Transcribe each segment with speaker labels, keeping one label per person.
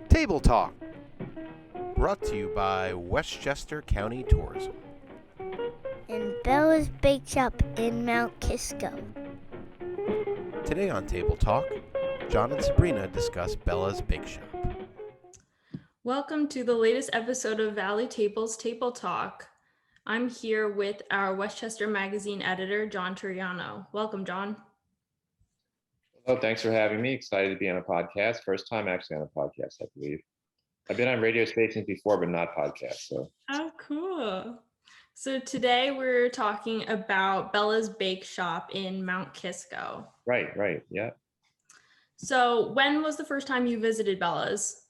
Speaker 1: Table Talk, brought to you by Westchester County Tourism.
Speaker 2: And Bella's Bake Shop in Mount Kisco.
Speaker 1: Today on Table Talk, John and Sabrina discuss Bella's Bake Shop.
Speaker 3: Welcome to the latest episode of Valley Tables Table Talk. I'm here with our Westchester Magazine editor, John Turiano. Welcome, John.
Speaker 4: Hello, thanks for having me. Excited to be on a podcast. First time actually on a podcast, I believe. I've been on radio stations before, but not podcasts.
Speaker 3: Oh, cool. So today we're talking about Bella's Bake Shop in Mount Kisco.
Speaker 4: Right, yeah.
Speaker 3: So when was the first time you visited Bella's?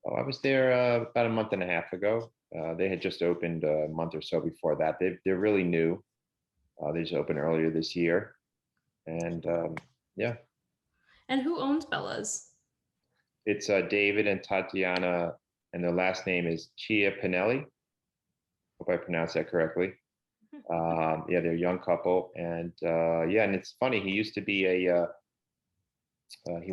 Speaker 4: Oh, I was there about a month and a half ago. They had just opened a month or so before that. They're really new. They just opened earlier this year. And yeah.
Speaker 3: And who owns Bella's?
Speaker 4: It's David and Tatiana, and their last name is Chia Pinelli. Hope I pronounced that correctly. Yeah, they're a young couple. And and it's funny, he used to be he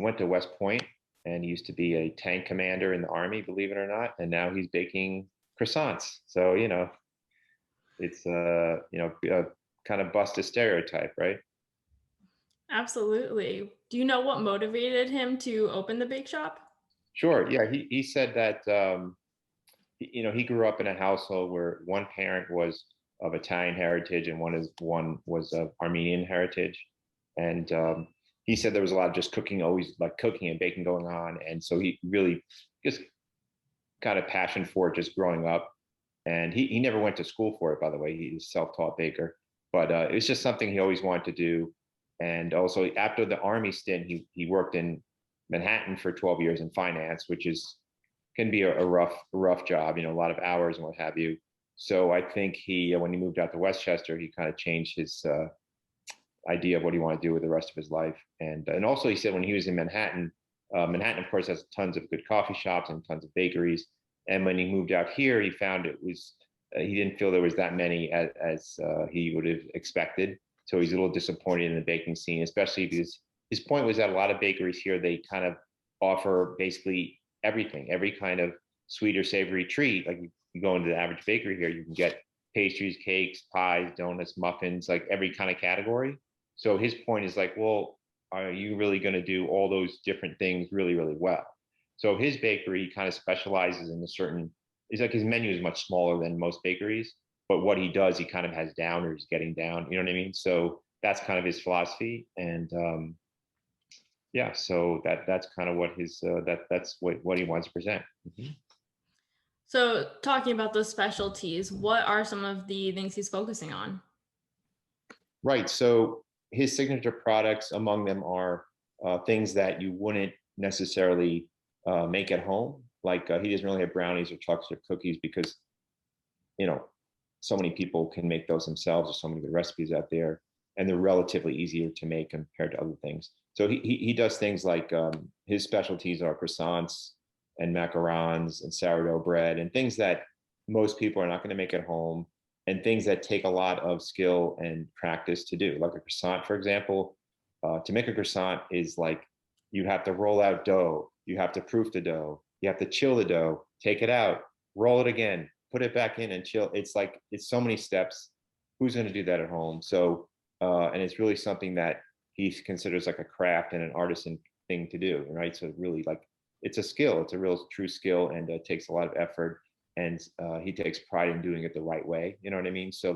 Speaker 4: went to West Point, and he used to be a tank commander in the Army, believe it or not. And now he's baking croissants. So, it's, kind of bust a stereotype, right?
Speaker 3: Absolutely. Do you know what motivated him to open the bake shop?
Speaker 4: Sure. Yeah. He said that, he grew up in a household where one parent was of Italian heritage and one was of Armenian heritage. And he said there was a lot of just cooking, always like cooking and baking going on. And so he really just got a passion for it just growing up. And he never went to school for it, by the way. He's a self-taught baker, but it was just something he always wanted to do. And also after the Army stint, he worked in Manhattan for 12 years in finance, which can be a rough job, a lot of hours and what have you. So I think when he moved out to Westchester, he kind of changed his idea of what he wanted to do with the rest of his life. And also he said when he was in Manhattan, Manhattan of course has tons of good coffee shops and tons of bakeries. And when he moved out here, he found he didn't feel there was that many as he would have expected. So he's a little disappointed in the baking scene, especially because his point was that a lot of bakeries here, they kind of offer basically everything, every kind of sweet or savory treat. Like you go into the average bakery here, you can get pastries, cakes, pies, donuts, muffins, like every kind of category. So his point is like, well, are you really going to do all those different things really, really well? So his bakery kind of specializes in it's like his menu is much smaller than most bakeries, but what he does, he kind of has down or he's getting down, you know what I mean? So that's kind of his philosophy. And so that's kind of what that's what he wants to present. Mm-hmm.
Speaker 3: So talking about those specialties, what are some of the things he's focusing on?
Speaker 4: Right. So his signature products, among them are things that you wouldn't necessarily make at home. Like he doesn't really have brownies or chocolate cookies because, so many people can make those themselves. There's so many good recipes out there, and they're relatively easier to make compared to other things. So he does things like his specialties are croissants and macarons and sourdough bread and things that most people are not going to make at home, and things that take a lot of skill and practice to do. Like a croissant, for example, to make a croissant is like you have to roll out dough, you have to proof the dough, you have to chill the dough, take it out, roll it again, put it back in and chill. It's so many steps. Who's going to do that at home? So, and it's really something that he considers like a craft and an artisan thing to do, right? So really it's a skill, it's a real true skill, and it takes a lot of effort, and he takes pride in doing it the right way. You know what I mean? So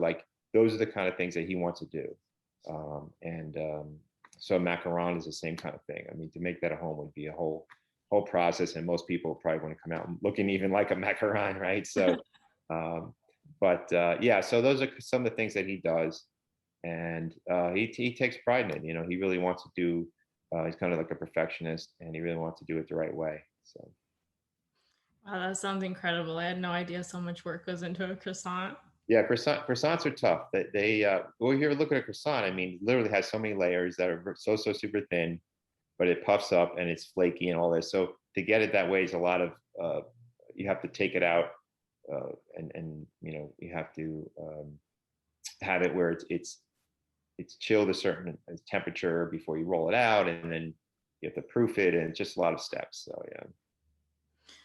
Speaker 4: those are the kind of things that he wants to do. So macaron is the same kind of thing. I mean, to make that at home would be a whole process, and most people probably want to come out looking even like a macaron, right? So so those are some of the things that he does, and he takes pride in it. He really wants to do. He's kind of like a perfectionist, and he really wants to do it the right way. So.
Speaker 3: Wow, that sounds incredible. I had no idea so much work goes into a croissant.
Speaker 4: Yeah, croissants are tough. Well, if you ever look at a croissant, I mean, it literally has so many layers that are so super thin, but it puffs up and it's flaky and all this. So to get it that way is a lot of you have to take it out and you have to have it where it's chilled a certain temperature before you roll it out, and then you have to proof it, and it's just a lot of steps. So yeah.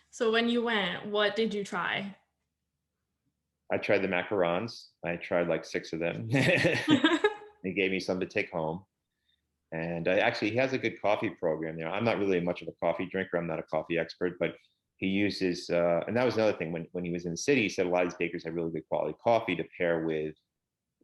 Speaker 3: So when you went, what did you try?
Speaker 4: I tried the macarons. I tried like 6 of them. They gave me some to take home. And he has a good coffee program there. I'm not really much of a coffee drinker. I'm not a coffee expert, but he uses, and that was another thing. When he was in the city, he said a lot of these bakers have really good quality coffee to pair with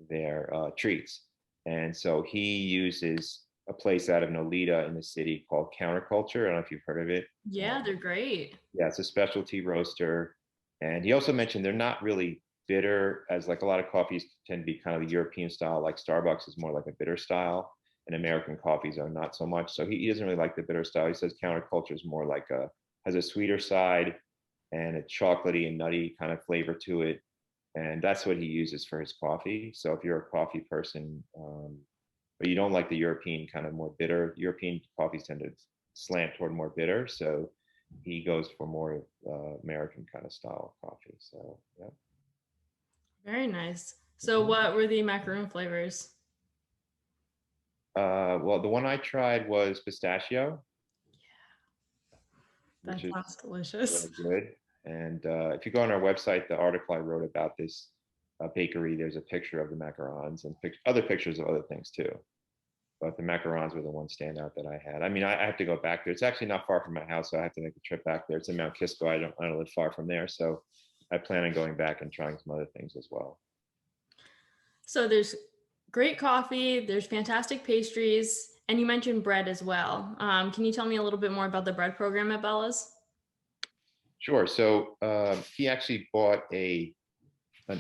Speaker 4: their treats. And so he uses a place out of Nolita in the city called Counterculture. I don't know if you've heard of it.
Speaker 3: Yeah, they're great.
Speaker 4: Yeah, it's a specialty roaster. And he also mentioned they're not really bitter, as like a lot of coffees tend to be kind of the European style, like Starbucks is more like a bitter style, and American coffees are not so much. So he doesn't really like the bitter style. He says Counterculture is more like has a sweeter side and a chocolatey and nutty kind of flavor to it. And that's what he uses for his coffee. So if you're a coffee person, but you don't like the European kind of more bitter, European coffees tend to slant toward more bitter. So he goes for more American kind of style of coffee. So yeah.
Speaker 3: Very nice. So what were the macaroon flavors?
Speaker 4: Well, the one I tried was pistachio.
Speaker 3: That
Speaker 4: Which is
Speaker 3: sounds delicious.
Speaker 4: really good. And if you go on our website, the article I wrote about this bakery, there's a picture of the macarons and other pictures of other things too. But the macarons were the one standout that I had. I mean, I have to go back there. It's actually not far from my house, so I have to make a trip back there. It's in Mount Kisco. I don't live far from there, so I plan on going back and trying some other things as well.
Speaker 3: So there's great coffee, there's fantastic pastries, and you mentioned bread as well. Can you tell me a little bit more about the bread program at Bella's?
Speaker 4: Sure. So he actually bought an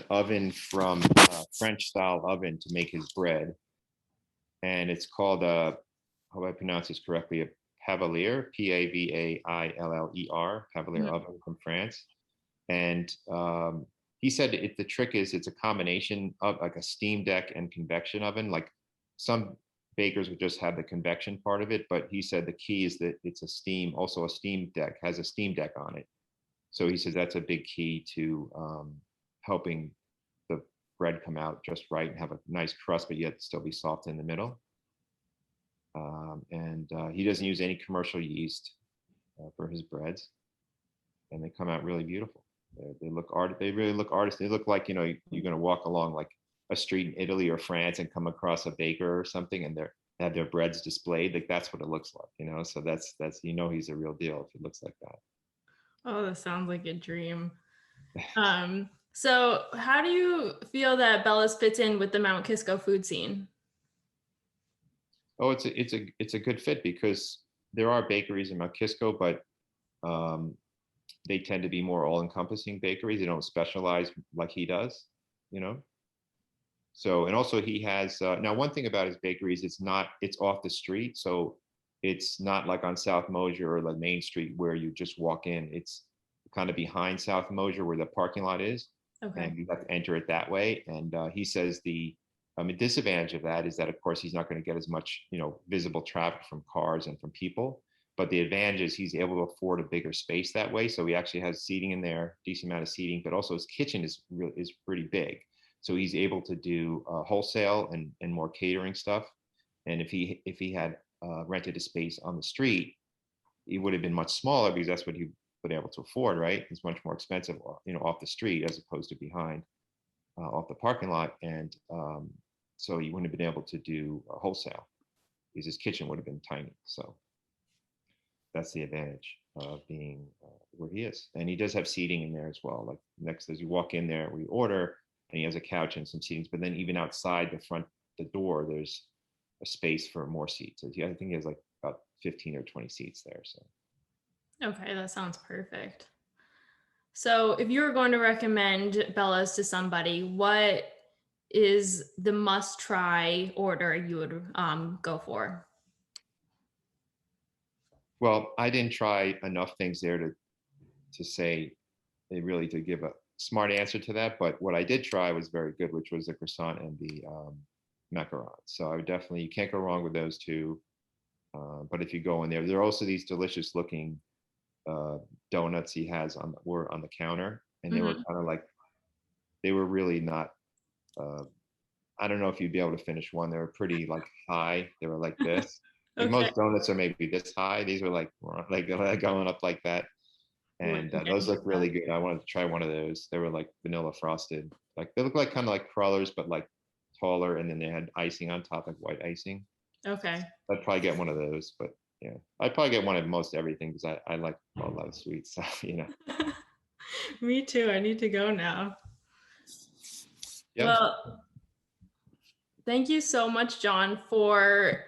Speaker 4: oven from French style oven to make his bread, and it's called how do I pronounce this correctly? A Pavilier, Pavailler, Pavilier oven from France. And he said the trick is it's a combination of like a steam deck and convection oven. Like some bakers would just have the convection part of it, but he said the key is that it's a steam deck, has a steam deck on it. So he says that's a big key to helping the bread come out just right and have a nice crust, but yet still be soft in the middle. And he doesn't use any commercial yeast for his breads, and they come out really beautiful. They really look artistic. They look like, you're going to walk along like a street in Italy or France and come across a baker or something, and they have their breads displayed. Like that's what it looks like, So that's he's a real deal if it looks like that.
Speaker 3: Oh, that sounds like a dream. So how do you feel that Bella's fits in with the Mount Kisco food scene?
Speaker 4: Oh, it's a good fit because there are bakeries in Mount Kisco, but they tend to be more all-encompassing bakeries. They don't specialize like he does, So, and also he has now one thing about his bakeries, it's off the street, so it's not like on South Mosier or like Main Street where you just walk in. It's kind of behind South Mosier where the parking lot is, and you have to enter it that way. And he says the disadvantage of that is that, of course, he's not going to get as much, visible traffic from cars and from people. But the advantage is he's able to afford a bigger space that way. So he actually has seating in there, decent amount of seating, but also his kitchen is pretty big. So he's able to do wholesale and more catering stuff. And if he had rented a space on the street, it would have been much smaller because that's what he would be able to afford, right? It's much more expensive, off the street as opposed to behind, off the parking lot. And so he wouldn't have been able to do wholesale because his kitchen would have been tiny. So that's the advantage of being where he is. And he does have seating in there as well. Like next, as you walk in there, we order, and he has a couch and some seatings. But then even outside the door, there's a space for more seats. I think he has like about 15 or 20 seats there. So.
Speaker 3: Okay, that sounds perfect. So if you were going to recommend Bella's to somebody, what is the must-try order you would go for?
Speaker 4: Well, I didn't try enough things there to say really to give a smart answer to that. But what I did try was very good, which was the croissant and the macarons. So I would definitely, you can't go wrong with those two. But if you go in there are also these delicious looking donuts he has were on the counter, and they were kind of like, they were really not. I don't know if you'd be able to finish one. They were pretty like high. They were like this. Like
Speaker 3: Okay.
Speaker 4: most donuts are maybe this high. These were like going up like that. And those look really good. I wanted to try one of those. They were like vanilla frosted. Like they look like kind of like crawlers, but like taller. And then they had icing on top, like white icing.
Speaker 3: Okay.
Speaker 4: I'd probably get one of those, but yeah, I'd probably get one of most everything because I like a lot of sweets. So,
Speaker 3: Me too. I need to go now.
Speaker 4: Yeah.
Speaker 3: Well, thank you so much, John, for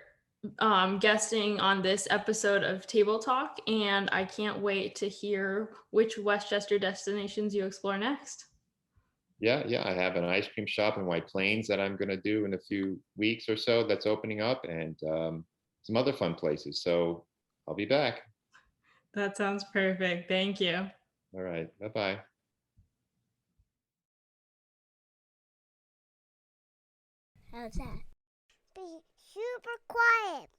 Speaker 3: guesting on this episode of Table Talk. And I can't wait to hear which Westchester destinations you explore next.
Speaker 4: Yeah, I have an ice cream shop in White Plains that I'm going to do in a few weeks or so that's opening up, and some other fun places. So I'll be back.
Speaker 3: That sounds perfect. Thank you.
Speaker 4: All right. Bye-bye.
Speaker 2: How's that? Be super quiet.